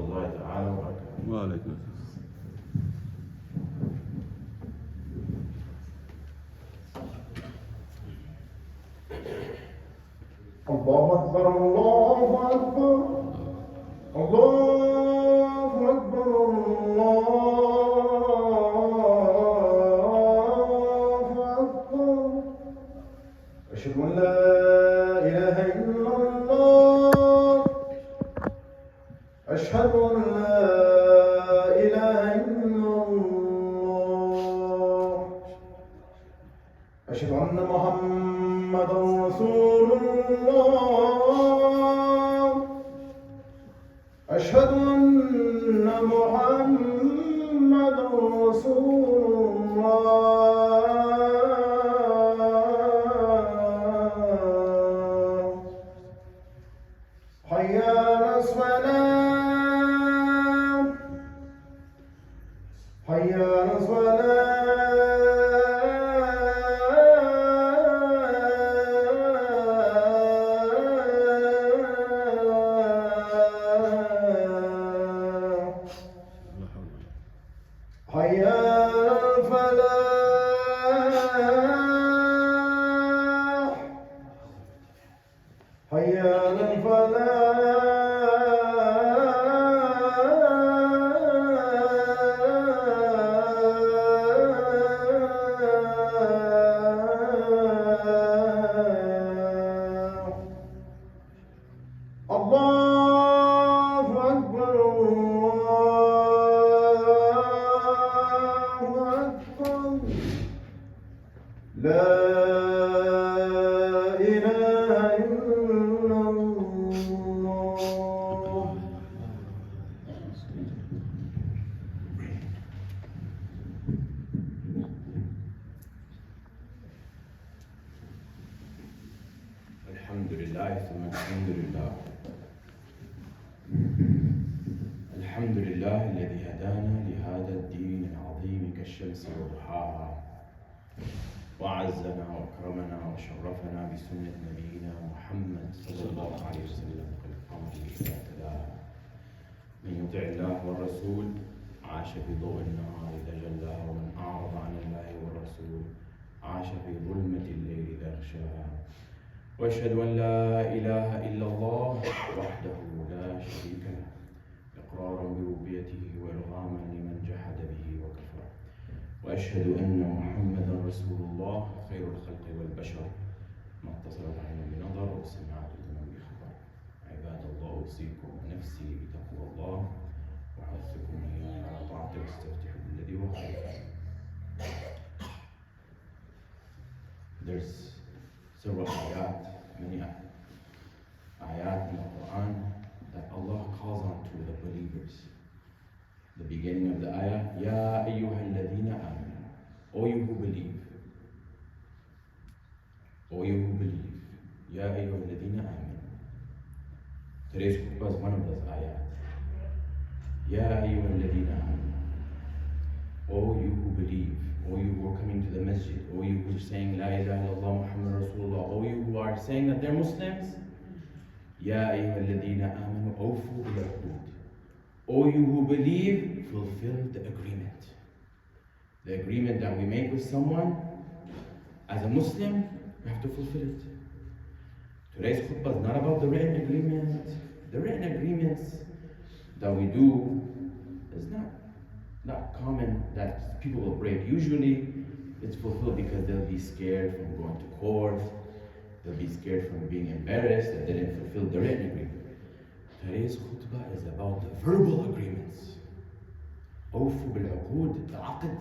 الله تعالى وبركاته. وعليكم السلام. الله أكبر الله أكبر الله أكبر الله أكبر أشهد أن لا إله إلا الله أشهد أن لا إله إلا الله أشهد أن محمدا رسول الله أشهد أن محمدا رسول الله حي على الصلاة حي على الصلاة حي على الفلاح حي على الفلاح الله أكبر الله أكبر لا إله إلا الله. الحمد لله ثم الحمد لله. الحمد لله الذي هدانا لهذا الدين العظيم كالشمس وضحاها، وأعزنا وأكرمنا وشرفنا بسنة نبينا محمد صلى الله عليه وسلم كالقمر إذا تلاها. من يطع الله والرسول عاش في ضوء النهار إذا جلاها، ومن أعرض عن الله والرسول عاش في ظلمة الليل إذا غشاها. وأشهد أن لا إله إلا الله وحده لا شريك له، إقرارا بربوبيته وإرغاما لمن جحد به وكفر. وأشهد أن محمدا رسول الله خير الخلق والبشر، ما اتصلت عين بنظر وسمعت أذن بخبر. عباد الله، أوصيكم ونفسي بتقوى الله، وأحثكم إياي على طاعته، واستفتحوا بالذي هو خير. There's several many ayat in the Quran that Allah calls on to the believers. The beginning of the ayah, Ya ayyuhal ladhina amanu, O you who believe. O you who believe. Ya ayyuhal ladhina amanu. Today's khutbah is one of those ayat. Ya ayyuhal ladhina amanu. O you who believe. O you who are coming to the masjid. O you who are saying La ilaha illallah Muhammad Rasulullah. O you who are saying that they're Muslims. Ya ayyuhal ladhina amanu awfu bil uqud. O you who believe, fulfill the agreement. The agreement that we make with someone, as a Muslim, we have to fulfill it. Today's khutbah is not about the written agreement. The written agreements that we do is not common that people will break. Usually, it's fulfilled because they'll be scared from going to court. They'll be scared from being embarrassed that they didn't fulfill the written agreement. Today's khutbah is about the verbal agreements. Awfu bil uqud, the aqd.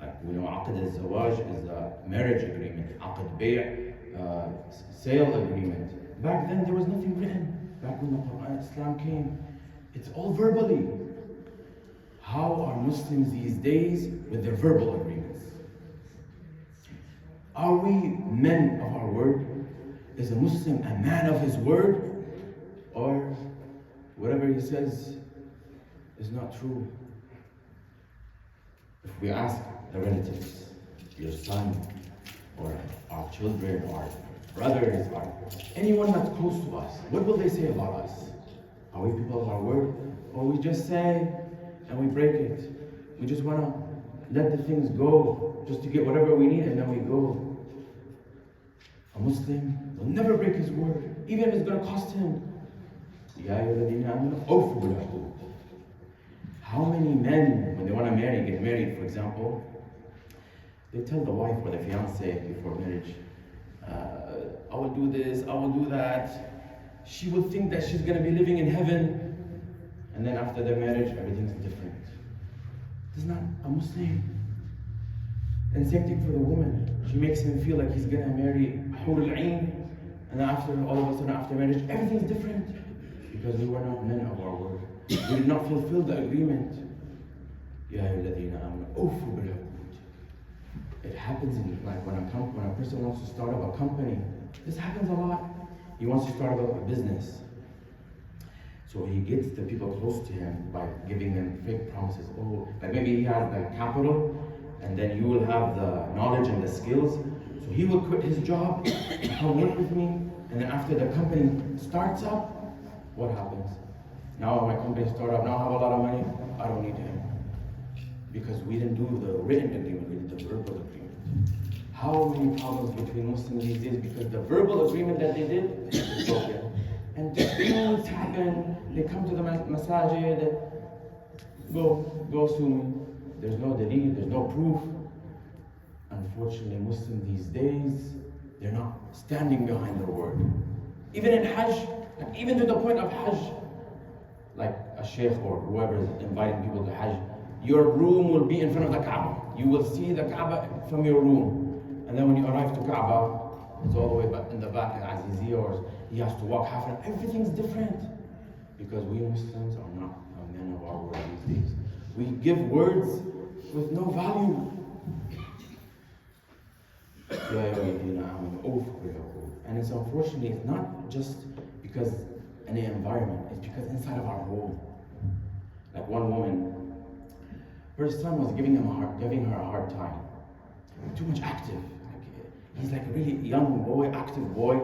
Like we know, aqd al-zawaj is a marriage agreement. Aqd bay', sale agreement. Back then there was nothing written. Back when the Quran Islam came, it's all verbally. How are Muslims these days with their verbal agreements? Are we men of our word? Is a Muslim a man of his word? Or whatever he says is not true? If we ask the relatives, your son, or our children, or brothers, or anyone that's close to us, what will they say about us? Are we people of our word? Or we just say and we break it? We just want to let the things go just to get whatever we need and then we go. A Muslim will never break his word, even if it's going to cost him. Ya ayyuhalladhina amanu awfu bil uqud. How many men, when they want to get married, for example, they tell the wife or the fiance before marriage, I will do this, I will do that. She will think that she's going to be living in heaven. And then after the marriage, everything's different. This is not a Muslim. And same thing for the woman. She makes him feel like he's going to marry Hur al-Ain. And then all of a sudden, after marriage, everything's different. Because we were not men of our word. We did not fulfill the agreement. Ya ayyuhalladhina amanu awfu bil uqud. It happens in like when a person wants to start up a company. This happens a lot. He wants to start up a business. So he gets the people close to him by giving them fake promises. Oh, like maybe he has the capital, and then you will have the knowledge and the skills. So he will quit his job and come work with me. And then after the company starts up, what happens? Now my company started up, now I have a lot of money, I don't need him. Because we didn't do the written agreement, we did the verbal agreement. How many problems between Muslims these days because the verbal agreement that they did is broken. And things happen, they come to the masajid, go sue me. There's no dalil, there's no proof. Unfortunately, Muslims these days, they're not standing behind their word. Even in Hajj, like even to the point of Hajj, like a sheikh or whoever is inviting people to Hajj, your room will be in front of the Kaaba. You will see the Kaaba from your room. And then when you arrive to Kaaba, it's all the way back in the back in Aziziyah, or he has to walk half an hour. Everything's different. Because we Muslims are not men of our word these days. We give words with no value. And it's unfortunately, it's not just because in the environment, it's because inside of our home. Like one woman, her son was giving her a hard time. Too much active. He's like a really young boy, active boy.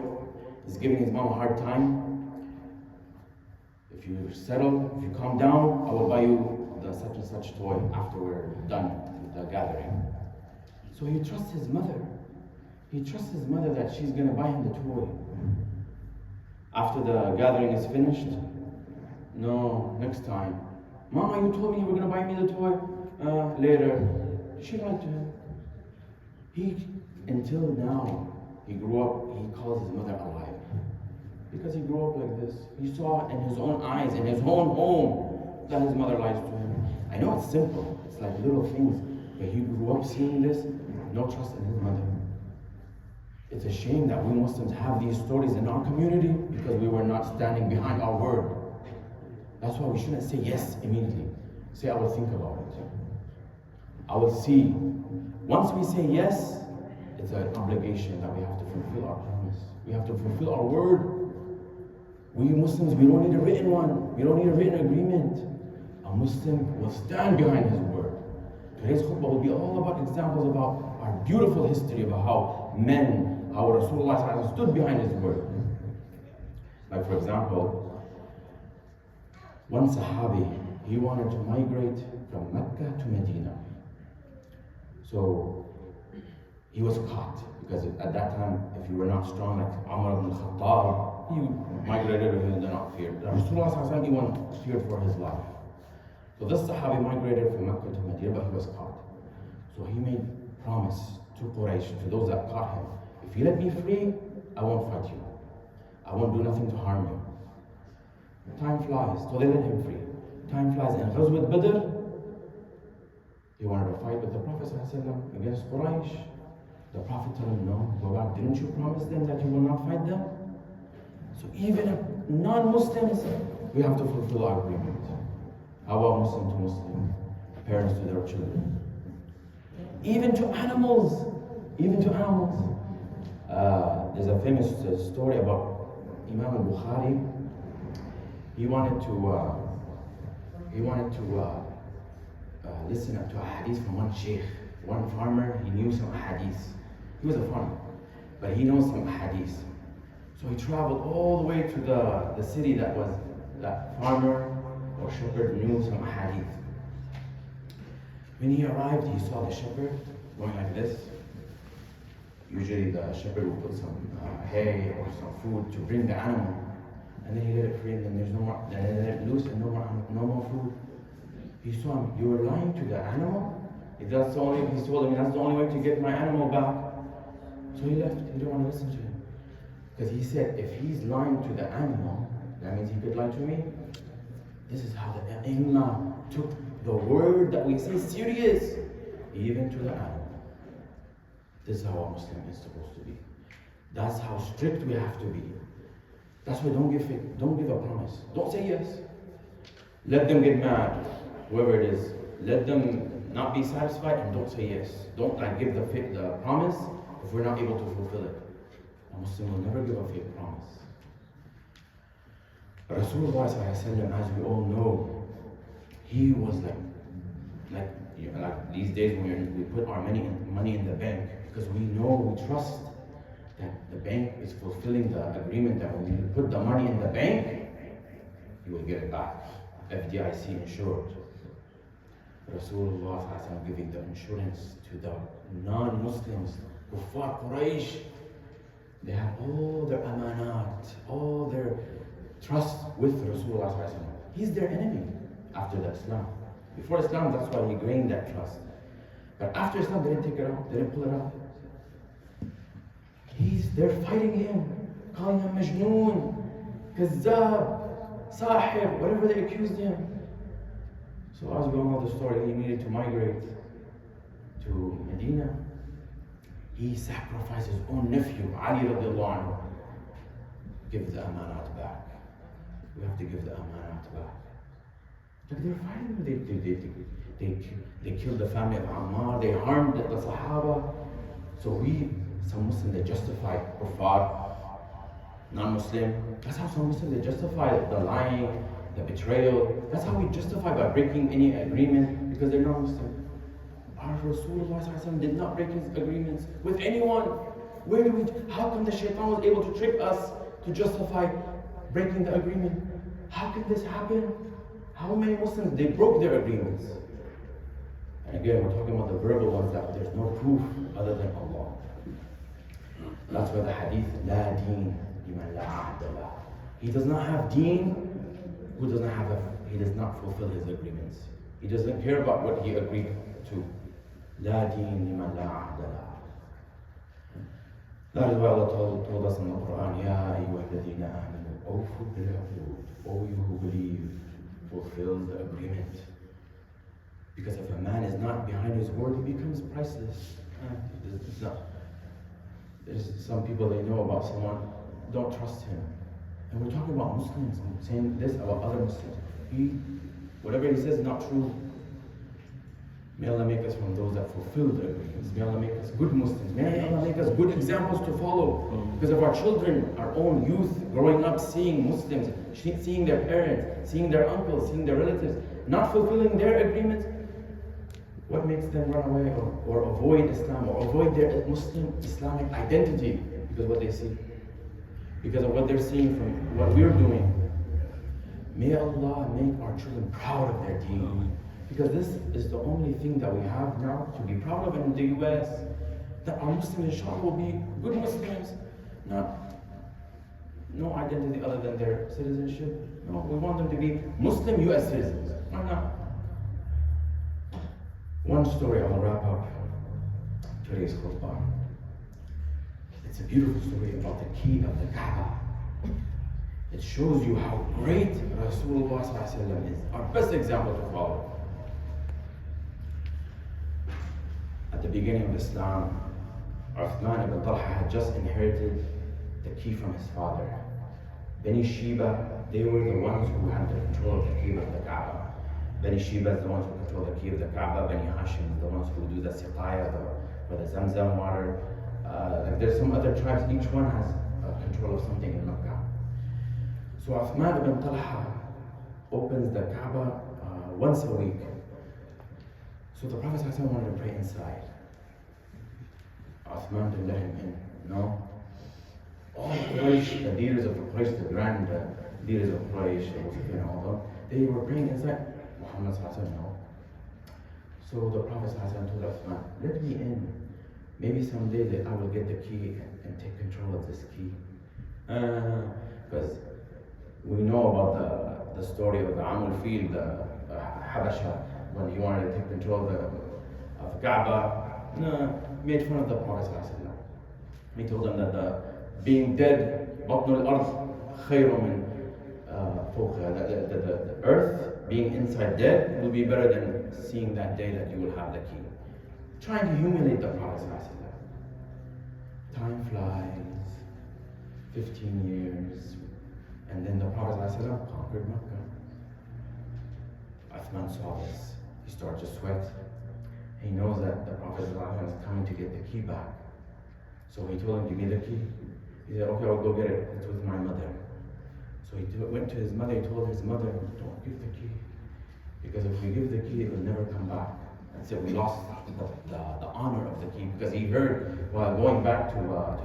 He's giving his mom a hard time. If you settle, if you calm down, I will buy you the such and such toy after we're done with the gathering. So he trusts his mother. He trusts his mother that she's going to buy him the toy. After the gathering is finished, no, next time. Mama, you told me you were going to buy me the toy. Later. She lied to him. Until now, he grew up, he calls his mother a liar. Because he grew up like this. He saw in his own eyes, in his own home, that his mother lies to him. I know it's simple, it's like little things, but he grew up seeing this, no trust in his mother. It's a shame that we Muslims have these stories in our community because we were not standing behind our word. That's why we shouldn't say yes immediately. Say, I will think about it. I will see. Once we say yes, it's an obligation that we have to fulfill our promise. We have to fulfill our word. We Muslims, we don't need a written one. We don't need a written agreement. A Muslim will stand behind his word. Today's khutbah will be all about examples about our beautiful history, about how Rasulullah stood behind his word. Like for example, one Sahabi, he wanted to migrate from Mecca to Medina. So he was caught because at that time, if you were not strong, like Umar ibn Khattab, he migrated and did not fear. Rasulullah even feared for his life. So this Sahabi migrated from Mecca to Medina, but he was caught. So he made promise to Quraysh, to those that caught him, if you let me free, I won't fight you. I won't do nothing to harm you. Time flies, so they let him free. Time flies, and Ghazwat Badr, he wanted to fight with the Prophet ﷺ against Quraysh. The Prophet told him, no, go back. Didn't you promise them that you will not fight them? So even non-Muslims, we have to fulfill our agreement. How about Muslim to Muslim? Parents to their children. Even to animals. Even to animals. There's a famous story about Imam al-Bukhari. He wanted to listen to a hadith from one sheikh, one farmer. He knew some hadith. He was a farmer, but he knows some hadith. So he traveled all the way to the city that was that farmer or shepherd knew some hadith. When he arrived, he saw the shepherd going like this. Usually the shepherd would put some hay or some food to bring the animal, and then he let it free, and then there's no more, then he let it loose, and no more food. He saw him, you were lying to the animal? If that's the only, he told him, that's the only way to get my animal back. So he left, he didn't want to listen to him. Because he said, if he's lying to the animal, that means he could lie to me. This is how the Imam took the word that we say serious, even to the animal. This is how a Muslim is supposed to be. That's how strict we have to be. That's why don't give a promise. Don't say yes. Let them get mad, whoever it is. Let them not be satisfied and don't say yes. Don't give the promise if we're not able to fulfill it. A Muslim will never give a fake promise. Rasulullah ﷺ, as we all know, he was like these days when we put our money in the bank, because we know, we trust that the bank is fulfilling the agreement that when you put the money in the bank, you will get it back. FDIC insured. Rasulullah ﷺ giving the insurance to the non-Muslims, Kuffar Quraysh. They have all their amanat, all their trust with Rasulullah ﷺ. He's their enemy after the Islam. Before Islam, that's why he gained that trust. But after Islam, they didn't take it out, they didn't pull it out. They're fighting him, calling him Majnoon, Kazzab, Sahir, whatever they accused him. So as we all know the story, he needed to migrate to Medina. He sacrificed his own nephew, Ali radiallahu anhu. Give the amanat back. We have to give the amanat back. Like they're fighting him. They killed the family of Ammar. They harmed the Sahaba. So some Muslims, they justify kuffar, non-Muslim. That's how some Muslims, they justify the lying, the betrayal. That's how we justify by breaking any agreement, because they're non-Muslim. Our Rasulullah ﷺ did not break his agreements with anyone. How come the shaitan was able to trick us to justify breaking the agreement? How can this happen? How many Muslims, they broke their agreements? And again, we're talking about the verbal ones that there's no proof other than Allah. That's why the hadith, La deen liman la ahda lah. He does not have deen who does not fulfill his agreements. He doesn't care about what he agreed to. La deen liman la ahda lah. That is why Allah told us in the Quran, Ya ayyuhalladhina amanu, awfu bil uqud. O you who believe, fulfill the agreement. Because if a man is not behind his word, he becomes priceless. There's some people they know about someone, don't trust him. And we're talking about Muslims, I'm saying this about other Muslims. Whatever he says is not true. May Allah make us from those that fulfill the agreements. May Allah make us good Muslims. May Allah make us good examples to follow. Because of our children, our own youth, growing up seeing Muslims, seeing their parents, seeing their uncles, seeing their relatives, not fulfilling their agreements, what makes them run away or avoid Islam or avoid their Muslim Islamic identity? Because of what they see. Because of what they're seeing from what we're doing. May Allah make our children proud of their deen. Because this is the only thing that we have now to be proud of in the US. That our Muslims, inshallah, will be good Muslims. No identity other than their citizenship. No, we want them to be Muslim US citizens. Why not? One story, I'll wrap up today's khutbah. It's a beautiful story about the key of the Kaaba. It shows you how great Rasulullah ﷺ is. Our best example to follow. At the beginning of Islam, Uthman ibn Talha had just inherited the key from his father. Bani Sheba, they were the ones who had the control of the key of the Kaaba. Bani Sheba is the ones who control the key of the Kaaba. Bani Hashim is the ones who do the siqaya, for the Zamzam water. There's some other tribes, each one has control of something in Makkah. So Uthman ibn Talha opens the Kaaba once a week. So the Prophet ﷺ wanted to pray inside. Uthman didn't let him in. No. All Quraysh, the leaders of the Quraysh, the grand leaders of Quraysh, and all them, they were praying inside. Muhammad sallallahu no. So the Prophet sallallahu told Uthman, let me in. Maybe someday that I will get the key and take control of this key. Because we know about the story of the Amul Fil, the Habasha, when he wanted to take control of Kaaba, made fun of the Prophet sallallahu. He told them that being dead, بطن الأرض خير من فوقها, that the earth being inside dead will be better than seeing that day that you will have the key. Trying to humiliate the Prophet. Time flies, 15 years, and then the Prophet conquered Mecca. Uthman saw this. He started to sweat. He knows that the Prophet is coming to get the key back. So he told him, give me the key. He said, okay, I'll go get it. It's with my mother. So he went to his mother. He told his mother, don't give the key. Because if we give the key, it will never come back. And so we lost the honor of the key. Because he heard, while going back to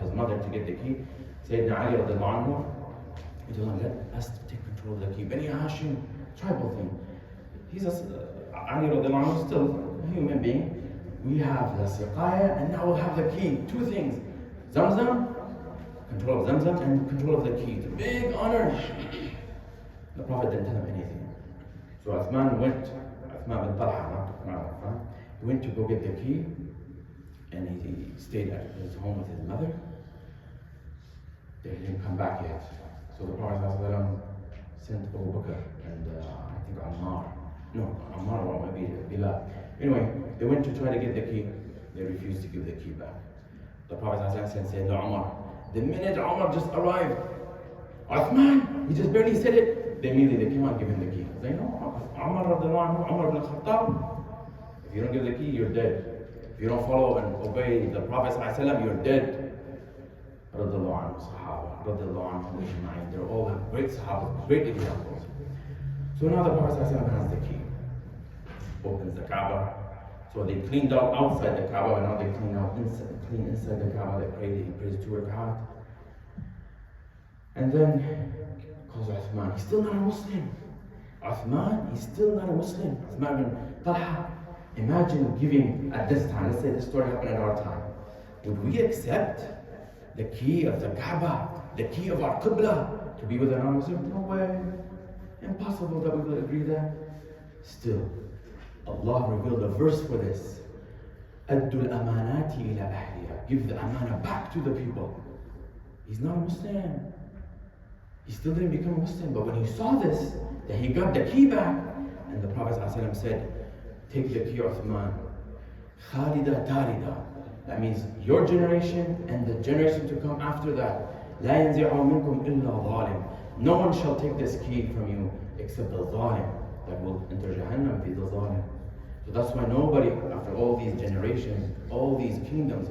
his mother to get the key, Sayyidina Ali radiallahu anhu, he told him, let us take control of the key. Bani Hashim, tribal thing. He's Ali radiallahu anhu, still a human being. We have the siqaya, and now we'll have the key. Two things. Zamzam, control of Zamzam, and control of the key. It's a big honor. The Prophet didn't tell him anything. So Uthman bin Talha, he went to go get the key, and he stayed at his home with his mother. They didn't come back yet. So the Prophet ﷺ sent Abu Bakr and I think Ammar or maybe Bilal. Anyway, they went to try to get the key. They refused to give the key back. The Prophet ﷺ sent Sayyidina Umar. The minute Umar just arrived, Uthman, he just barely said it, they immediately came out and gave him the key. They know, Umar ibn Khattab, if you don't give the key, you're dead. If you don't follow and obey the Prophet ﷺ, you're dead. Radiallahu anhu, Sahaba, Radiallahu anhu, they're all great Sahaba, great examples. So now the Prophet ﷺ has the key, opens the Kaaba. So they cleaned out outside the Kaaba, and now they clean inside the Kaaba. He prays 2 rakat. And then calls Uthman. He's still not a Muslim. Uthman, he's still not a Muslim. Uthman bin Talha. Imagine giving at this time, let's say this story happened at our time. Would we accept the key of the Kaaba, the key of our Qibla, to be with a non-Muslim? No way. Impossible that we will agree that. Still, Allah revealed a verse for this. Addul amanati ila ahliha. Give the amana back to the people. He's not a Muslim. He still didn't become a Muslim, but when he saw this, that he got the key back, and the Prophet ﷺ said, take the key, Uthman. Khalida tarida. That means your generation and the generation to come after that. La yanzi'u minkum illa zalim. No one shall take this key from you except the zalim, that will enter Jahannam, be the zalim. So that's why nobody, after all these generations, all these kingdoms,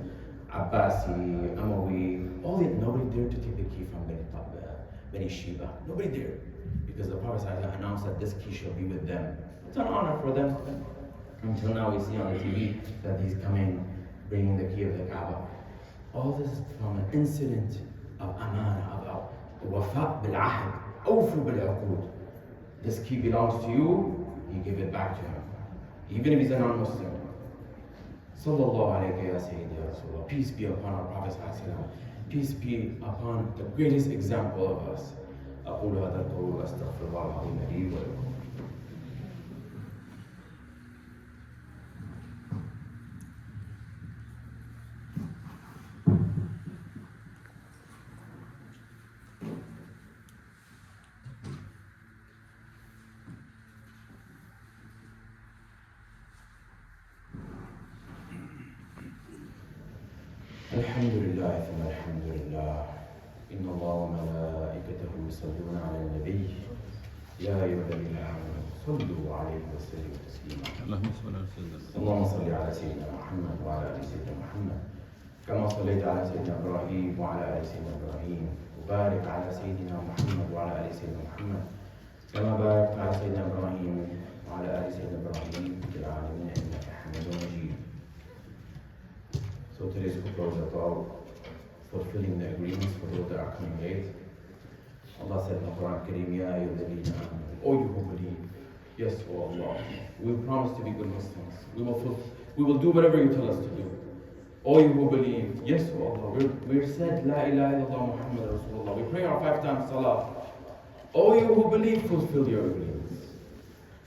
Abbasi, Amawi, nobody dared to take the key from Bani Shiba. Nobody dared. Because the Prophet announced that this key shall be with them. It's an honor for them. Until now we see on the TV that he's coming, bringing the key of the Kaaba. All this is from an incident of amana, of wafa bil ahd, awfu bil uqud. This key belongs to you, you give it back to him. Even if he's a non-Muslim. Sallallahu alayhi ya Sayyidi ya Rasulullah. Peace be upon our Prophet ﷺ. Peace be upon the greatest example of us. أقول هذا القول وأستغفر الله العظيم لي ولكم. الحمد لله ثم الحمد لله إن الله وملائكته يصلون على النبي يا أيها الذين آمنوا صلوا عليه وسلموا تسليما اللهم صل على سيدنا محمد وعلى آل سيدنا محمد كما صليت على سيدنا إبراهيم وعلى آل سيدنا إبراهيم وبارك على سيدنا محمد وعلى آل سيدنا محمد كما باركت على سيدنا إبراهيم وعلى آل سيدنا إبراهيم في العالمين إنك حميد مجيد. So today's khutbah is about fulfilling the agreements for those that are coming late. Allah Allah said in the Quran Kareem, Ya ayyuhalladhina amanu, O you who believe, yes, O Allah, we promise to be good Muslims. We will do whatever you tell us to do. O you who believe, yes, O Allah, we're said La ilaha illallah Muhammad Rasulullah. We pray our 5 times salah. O you who believe, fulfill your agreements.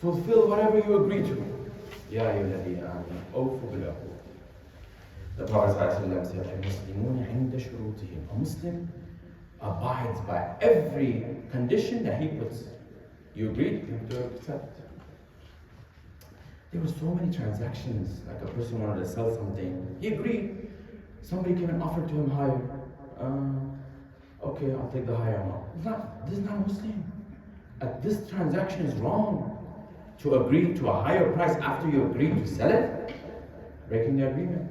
Fulfill whatever you agree to. Ya ayyuhalladhina amanu, awfu bil uqud. The Prophet ﷺ said, Al-Muslimuna inda shurutihim. A Muslim abides by every condition that he puts. You agreed, you have to accept. There were so many transactions, like a person wanted to sell something. He agreed. Somebody came and offered to him higher. Okay, I'll take the higher amount. This is not Muslim. This transaction is wrong. To agree to a higher price after you agreed to sell it, breaking the agreement.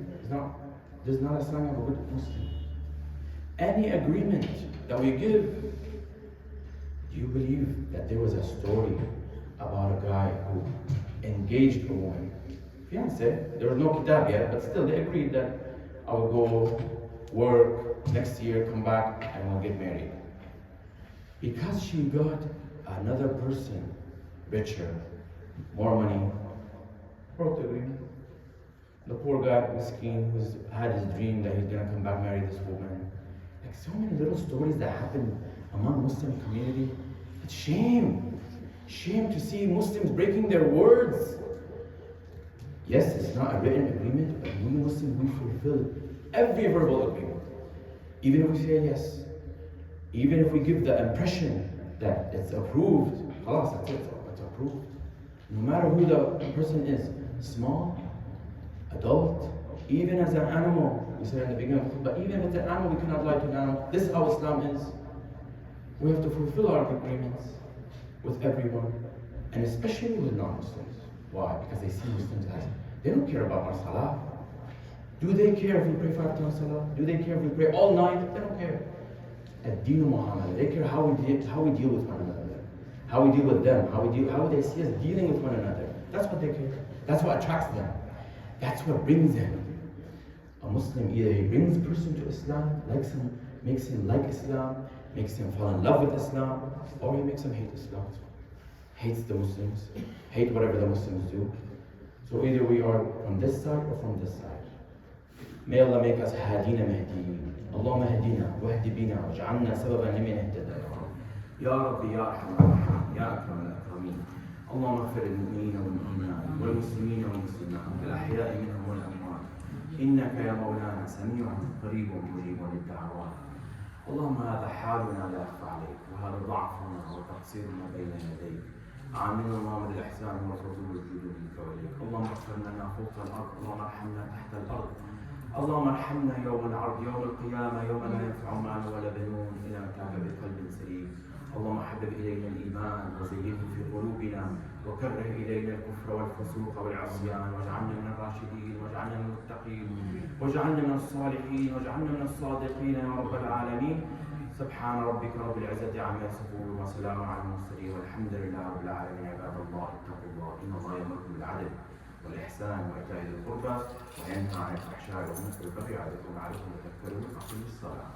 This is not a sign of a good Muslim. Any agreement that we give, do you believe that there was a story about a guy who engaged a woman? Fiancé, there was no kitab yet, but still they agreed that I will go work next year, come back, and we'll get married. Because she got another person richer, more money, broke the agreement. The poor guy, Miskeen, who's had his dream that he's gonna come back marry this woman. Like so many little stories that happen among Muslim community. It's shame. Shame to see Muslims breaking their words. Yes, it's not a written agreement, but we Muslims, we fulfill every verbal agreement. Even if we say yes, even if we give the impression that it's approved, khalas, that's it, it's approved. No matter who the person is, small, adult, even as an animal, we said in the beginning of khutbah, even if it's an animal, we cannot lie to an animal. This is how Islam is. We have to fulfill our agreements with everyone, and especially with non-Muslims. Why? Because they see Muslims as, they don't care about our salah. Do they care if we pray 5 times salah? Do they care if we pray all night? They don't care. Ad-Dinu Muhammad, they care how we deal with one another, how we deal with them, how they see us dealing with one another. That's what they care. That's what attracts them. That's what brings them. A Muslim, either he brings a person to Islam, likes him, makes him like Islam, makes him fall in love with Islam, or he makes him hate Islam. Hates the Muslims, hate whatever the Muslims do. So either we are on this side or from this side. May Allah make us hadina mahdiyeen. Allahumma hadina wa hadi bina wa ja'alna sababan liman ihtada. Ya Rabbi ya Arhamar ya Akram al-Akramin. اللهم اغفر للمؤمنين والمؤمنات والمسلمين والمسلمات الأحياء منهم والأموات إنك يا مولانا سميع قريب مجيب للدعوات. اللهم هذا حالنا لا يخفى عليك، وهذا ضعفنا وتقصيرنا بين يديك. عاملنا اللهم بالإحسان والفضل والجود منك وإليك. اللهم اغفر لنا فوق الأرض، اللهم ارحمنا تحت الأرض. اللهم ارحمنا يوم العرض، يوم القيامة، يوم لا ينفع مال ولا بنون إلا من أتاك بقلب سليم. اللهم حبب إلينا الإيمان وزينه في قلوبنا وكره إلينا الكفر والفسوق والعصيان واجعلنا من الراشدين واجعلنا من المتقين واجعلنا من الصالحين واجعلنا من الصادقين يا رب العالمين. سبحان ربك رب العزة عما يصفون وسلام على المرسلين والحمد لله رب العالمين. عباد الله اتقوا الله إن الله يأمركم بالعدل والإحسان وإيتاء ذي القربى وينهى عن الفحشاء والمنكر والبغي يعظكم لعلكم تذكرون. أقيموا الصلاة.